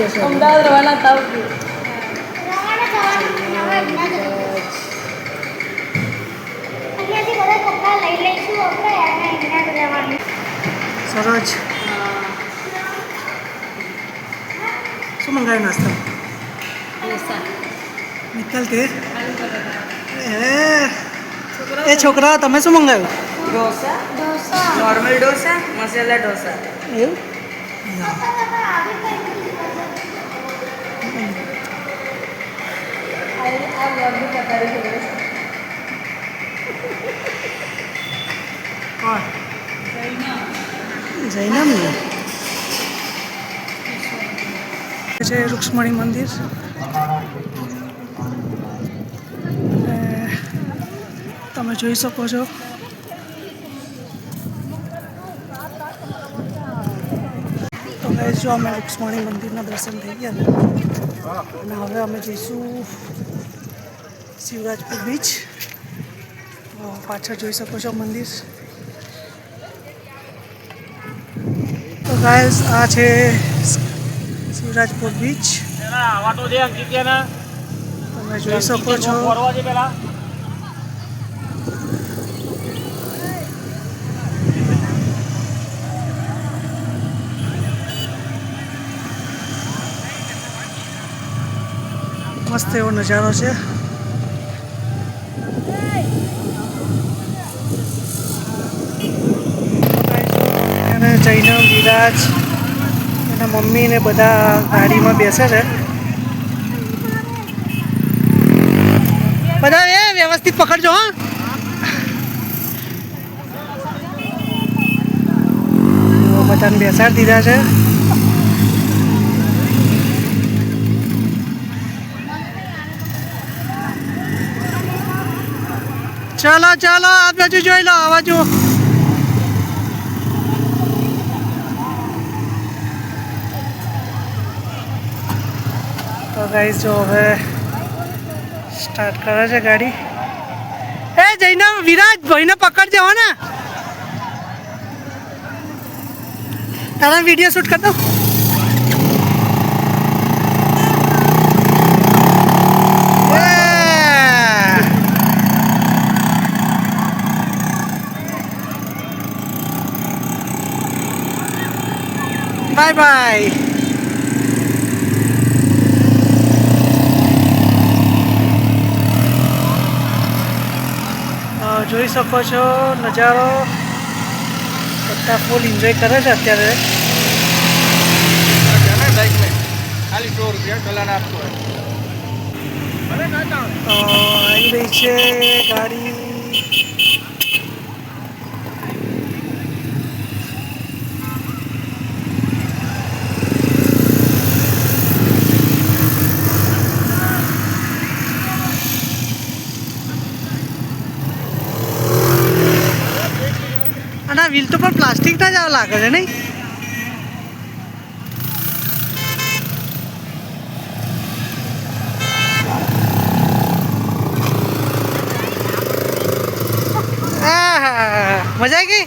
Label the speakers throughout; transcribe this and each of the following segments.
Speaker 1: જશે.
Speaker 2: અમદાવાદ રવાના થાવ કે
Speaker 1: સરોજ શું મંગાવ્યું નાસ્તો? મિત્તલ તે એ છોકરા તમે શું મંગાવ્યું?
Speaker 2: ઢોસા નોર્મલ ઢોસા મસાલા ઢોસા
Speaker 1: એવું
Speaker 2: આ વ્લોગની પતારી ખબર
Speaker 1: કોણ? જૈનમ ને છે રૂક્ષ્મણી મંદિર. તમે જોઈ શકો છો તો ગાઈસ જો અમે રૂક્ષ્મણી મંદિરના દર્શન થઈ ગયા ને અને હવે અમે જઈશું શિવરાજપુર બીચ. પાછળ જોઈ શકો છો મંદિર. તો ગાઈસ આ છે શિવરાજપુર બીચ. તમે જોઈ શકો છો મસ્ત એવો નજારો છે. અને જૈનમ વિરાજ એના મમ્મી ને બધા ગાડીમાં બેસે છે. બધા એ વ્યવસ્થિત પકડજો હા. બધાને બેસાડી દીધા છે. ચાલો ચાલો આ બાજુ જોઈ લો આ બાજુ. તો ગાઈસ જો હવે સ્ટાર્ટ કરે છે ગાડી. એ જઈને વિરાજ ભાઈને પકડજે હો ને. તારા વિડીયો શૂટ કરતો. Bye bye. જોઈ શકો છો નજારો. બધા ફૂલ એન્જોય કરે છે અત્યારે.
Speaker 3: ખાલી 100 રૂપિયા ચલાન આપતો
Speaker 1: આવી રહી છે ગાડી. અને આ વ્હીલ તો પણ પ્લાસ્ટિકના જ લાગે છે નહીં? મજા આવી ગઈ.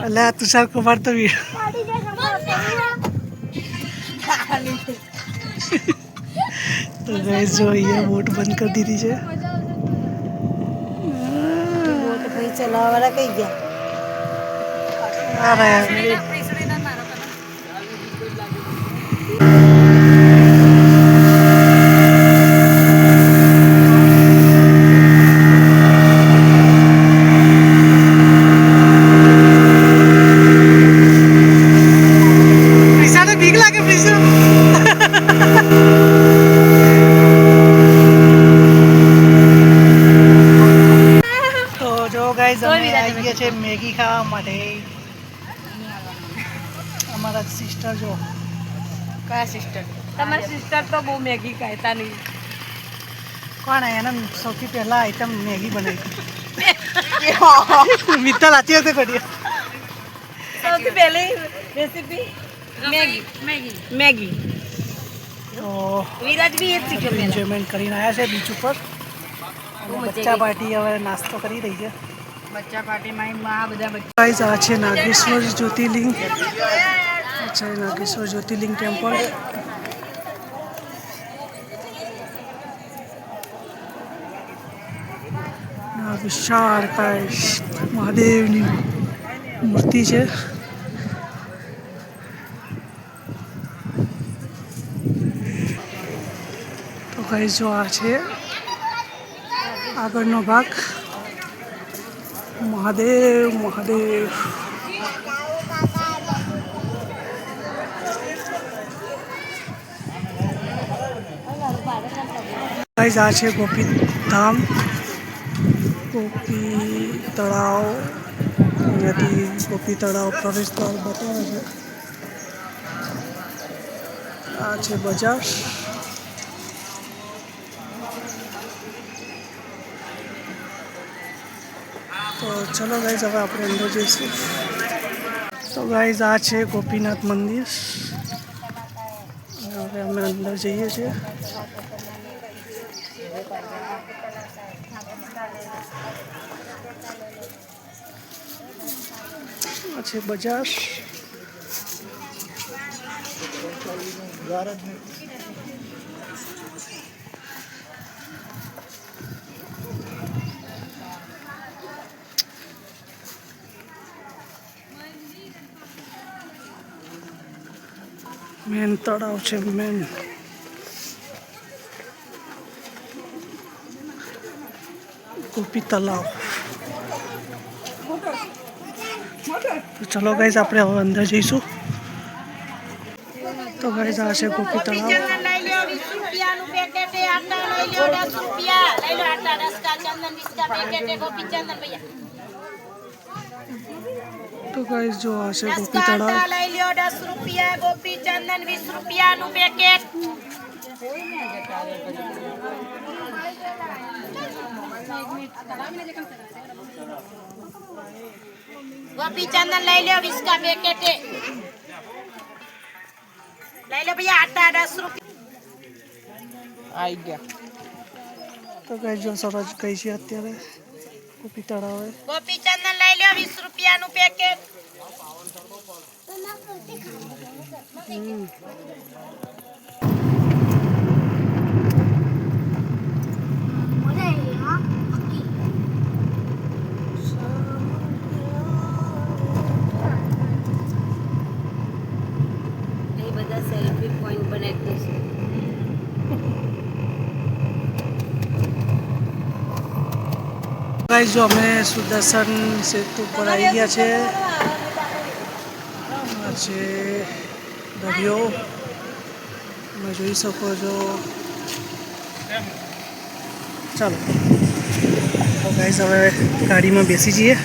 Speaker 1: અલ્યા તુષાર કુમાર તો તો ગાઈસ જો અહીંયા બોટ બંધ કરી દીધી છે.
Speaker 2: બોટ ભાઈ ચલાવવાવાળા કઈ ગયા?
Speaker 1: અરે અમે આવી ગયા છે મેગી ખાવા માટે. અમારા સિસ્ટર જો.
Speaker 2: કયા સિસ્ટર? તમારી સિસ્ટર તો બહુ મેગી ખાતા નહીં.
Speaker 1: કોણ એને સૌથી પહેલા આઈટમ મેગી બનાવી. મિત્તલ આતી હતી કરી.
Speaker 2: સૌથી પહેલી રેસીપી મેગી. મેગી.
Speaker 1: તો
Speaker 2: વિરાજ બી એ જ શીખ્યો પહેલા.
Speaker 1: એન્જોયમેન્ટ કરીને આવ્યા છે બીચ ઉપર. અને બચ્ચા પાર્ટી હવે નાસ્તો કરી રહી છે.
Speaker 2: બચ્ચા પાર્ટીમાં આ બધા બચ્ચા.
Speaker 1: ગાઈઝ આ છે નાગેશ્વર જ્યોતિર્લિંગ. આ છે નાગેશ્વર જ્યોતિર્લિંગ ટેમ્પલ. વિશાળ કાય મહાદેવની મૂર્તિ છે. તો ગાઈઝ જો આ છે આગળનો ભાગ. મહાદેવ મહાદેવ. ગાઈઝ આ છે ગોપી ધામ. ગોપી તળાવ. અહીંયાથી ગોપી તળાવ પ્રવેશ દ્વાર બતાવે છે. આ છે બજાર. તો ચલો ગાઈઝ હવે આપણે અંદર જઈશું. તો ગાઈઝ આ છે ગોપીનાથ મંદિર. હવે અમે અંદર જઈએ છીએ. આ છે બજાર. મેન તળાવ છે મેન. ગોપી તળાવ. ચલો ગાઈઝ આપણે હવે અંદર જઈશું. તો ગાઈઝ આ છે ગોપી તળાવ. તો ગાઈઝ જો આ છે ગોપી તળાવ.
Speaker 2: લઈ લ્યો 10 રૂપિયા. ગોપી ચંદન 20 રૂપિયાનું પેકેટ. गोपी चंदन ले लो 20 का पैकेट है. ले लो भैया आटा 10 रुपया.
Speaker 3: आई गया.
Speaker 1: તો ગાઈઝ જો સરસ ગઈ છે અત્યારે ગોપી તળાવે.
Speaker 2: गोपी चंदन ले लो 20 રૂપિયાનું પેકેટ. सेल्फी पॉइंट बनाते हैं.
Speaker 1: ગાઈઝ જો અમે સુદર્શન સેતુ પર આવી ગયા છે. આ છે દરિયો. તમે જોઈ શકો છો. ચાલો તો ગાઈઝ હવે ગાડીમાં બેસી જઈએ.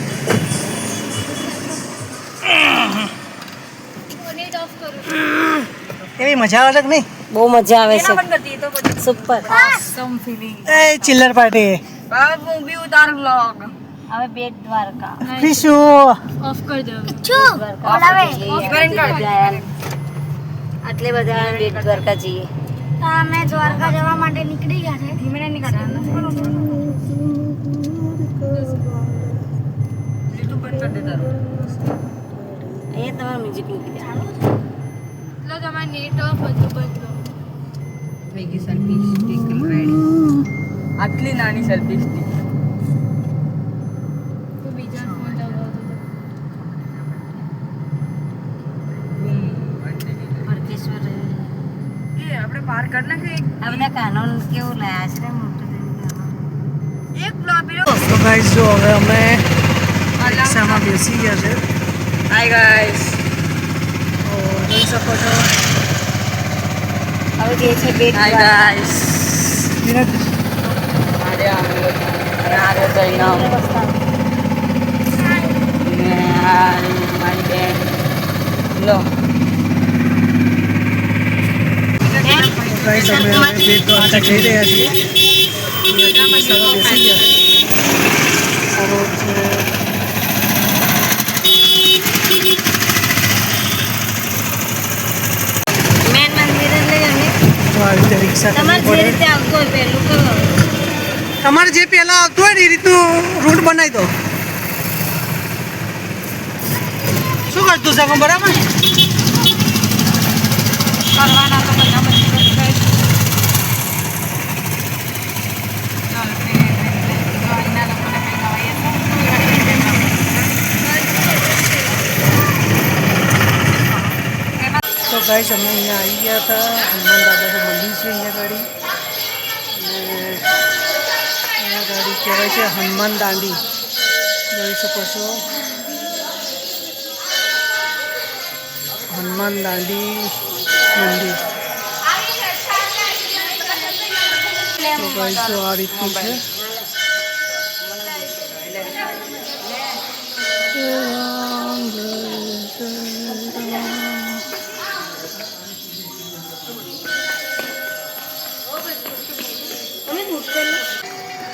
Speaker 1: એવી મજા આવે છે કે નહીં?
Speaker 2: બહુ મજા આવે છે. સુપર સમ ફીલિંગ.
Speaker 1: એ ચિલ્લર પાર્ટી.
Speaker 2: મૂવી ઉતાર વ્લોગ. હવે બેટ દ્વારકા.
Speaker 1: પીશુ
Speaker 2: ઓફ કરી દો. બોલાવે ઓફ કરીને કાઢ. આટલે બધા બેટ દ્વારકા જઈએ.
Speaker 4: અમે દ્વારકા જવા માટે નીકળી ગયા છે.
Speaker 2: ધીમે નીકળ્યા. યુટ્યુબ પર કરી દે તારું. અહીંયા તમારું મ્યુઝિક મૂકી દે.
Speaker 4: લો તમારે નેટ ઓફ બધું બદલો.
Speaker 2: Maggi selfie stick ready. આટલી નાની સેલ્ફી સ્ટિક.
Speaker 4: તો બીજા ફોન લગાવતો.
Speaker 2: પરકેશ્વર એ આપણે પાર કરી નાખીએ. આ બધા કાનોન કેવું લાયા છે મોટું એક બ્લોક.
Speaker 1: તો ગાઈઝ જો હવે અમે રિક્ષામાં બેસી ગયા છે.
Speaker 2: Hi guys.
Speaker 1: તો જોઈ શકો છો.
Speaker 2: હવે જે છે બેટ ગાઈસ.
Speaker 1: વિરાટ
Speaker 2: આરે જઈને લો
Speaker 1: ગાઈસ અમે હવે બેટ દ્વારકા જઈ રહ્યા છીએ. અહીંયાથી બસમાં બેસી ગયા છે. સારો છે.
Speaker 2: મેન મંદિર લઈ અમે
Speaker 1: તો આવી રીતે રિક્ષા કરવી
Speaker 2: તમારે જે
Speaker 1: પડે.
Speaker 2: રીતે આવતું હોય પહેલું કહો.
Speaker 1: તમારે જે પહેલાં આવતું હોય ને એ રીતનું રૂટ બનાવી દો. શું કરતું છે બરાબર ને?
Speaker 2: કરવાના તો બધા મંદિરો છે.
Speaker 1: તો ગાઈસ અમે અહીંયા આવી ગયા હતા. હનુમાન દાદાનું મંદિર છે અહીંયા ગાડી. અને અહીંયા ગાડી કહેવાય છે હનુમાન દાંડી. જોઈ શકો છો હનુમાન દાંડી મંદિર. તો ગાઈસ જો આ રીતનું છે.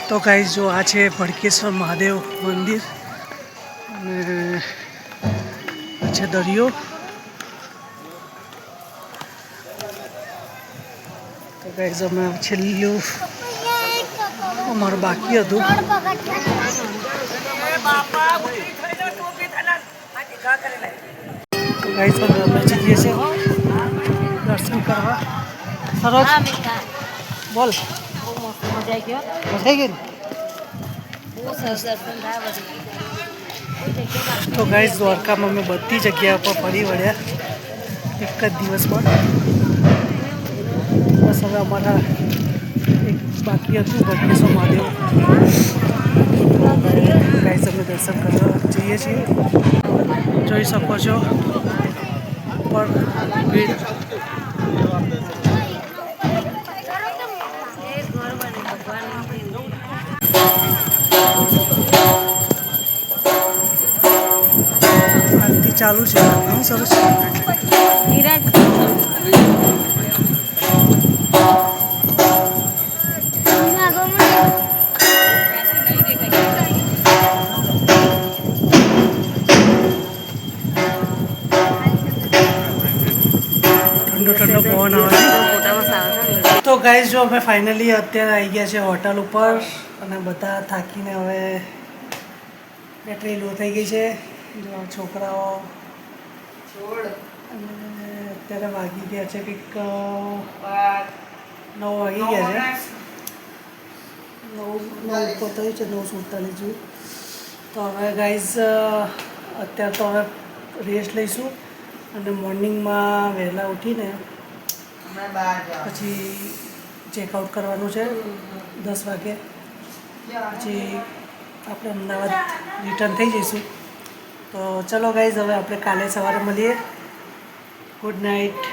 Speaker 1: તો ગાઈસ જો આ છે ભડકેશ્વર મહાદેવ મંદિર અને આ છે દરિયો. તો ગાઈસ અમે છેલ્લું અમારું બાકી હતું. તો ગાઈસ અમે જઈએ છીએ દર્શન કરવા. સરસ બોલ
Speaker 2: મજા આવી ગયો
Speaker 1: મજા આવી ગઈ ને?
Speaker 2: બહુ સરસ દર્શન થાય બધું.
Speaker 1: તો ગાઈસ દ્વારકામાં અમે બધી જગ્યા પર ફરી વળ્યા એક જ દિવસમાં. બસ હવે અમારા એક બાકી હતું ભડકેશ્વર મહાદેવ. ગાઈસ અમે દર્શન કરવા જઈએ છીએ. જોઈ શકો છો ઉપર ભીડ. આરતી ચાલુ છે. ઘણું સરસ છે.
Speaker 2: ધીરજ
Speaker 1: ઠંડો ઠંડો પવન આવે છે.
Speaker 2: ફોટામાં સારું છે.
Speaker 1: તો ગાઈસ જો અમે ફાઇનલી અત્યારે આવી ગયા છે હોટલ ઉપર અને બધા થાકીને હવે બેટરી લો થઈ ગઈ છે. જો છોકરાઓ અને અત્યારે વાગી ગયા છે કંઈક 9 વાગી ગયા છે. 9 ઉપર થયું છે 9:47 જેવું. તો હવે ગાઈઝ અત્યારે તો હવે રેસ્ટ લઈશું અને મોર્નિંગમાં વહેલા ઉઠીને પછી ચેકઆઉટ કરવાનું છે 10 વાગે. પછી આપણે અમદાવાદ રિટર્ન થઈ જઈશું. તો ચલો ગાઈઝ હવે આપણે કાલે સવારે મળીએ. Good night.